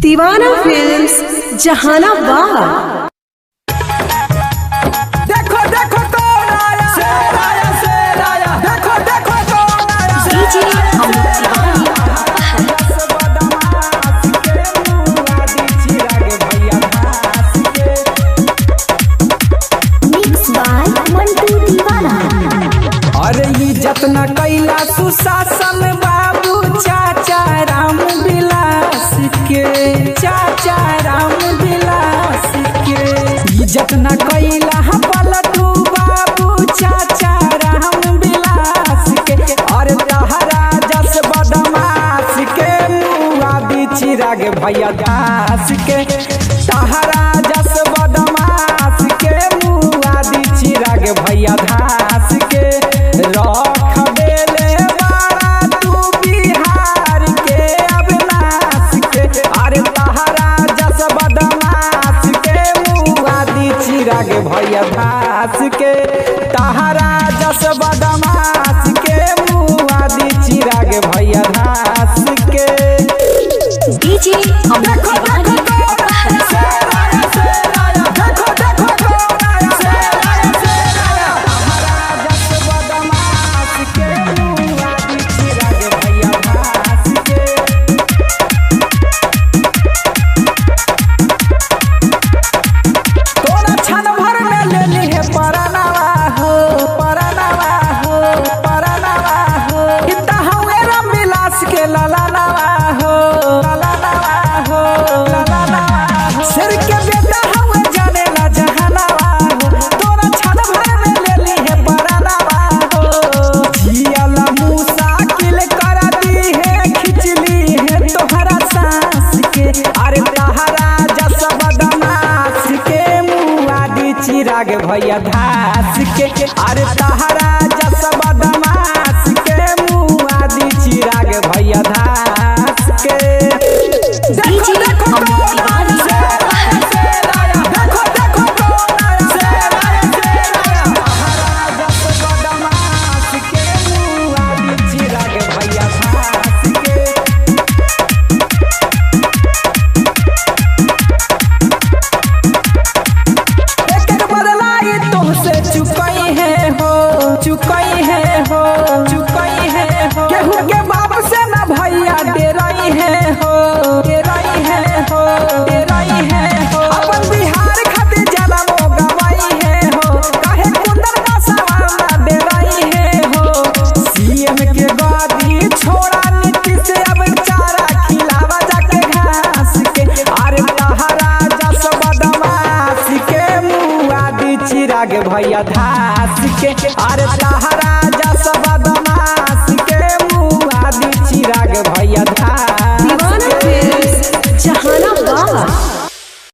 दीवाना फिल्म्स जहानाबाद। देखो देखो कौन आया, शेर आया, शेर आया। देखो देखो कौन आया, DJ Amit Tiwari. Mix by Mantu Deewana. अरे इज्जत न कैला सुशासन बाबू चाचा राम विलास के, चाचा राम विलास के। इज्जत न कैला पलटू बाबू चाचा राम विलास के। अरे तहरा जस बदमाश के मुआ बिची राग भैया दास के। तहरा जस बदमाश के मुआ बिची राग भैया दास के। रख देले बाड़ा तू बिहार के अविनाश के। अरे तहरा जस बदमाश के मुआ दी चिराग भैया दास के। तहरा जस बदमाश के मुआ दी चिराग भैया दास के। डीजे अमित तिवारी। चिराग भैया धास के। अरे तहरा जस बदमाश के मुआ दी चिराग भैया धास के। डीजे अमित तिवारी। देखो देखो कौन आया, शेर आया, शेर आया। तहरा जस बदमाश के मुआ दी चिराग भैया धास के। चुकई है हो, चुकई है हो, चुकई है हो। केहू के बाप से न भैया डेराई है हो, डेराई है हो, डेराई है हो। अपन बिहार खातिर जनमो गवाई है हो। काहे कुंदन का सवाल डेराई है हो। सीएम के गादी छोड़ा नीतीश अब चारा खिलावा जाके घास के। अरे तहरा जस बदमाश के मुआ दी चिराग भैया धास के। अरे तहरा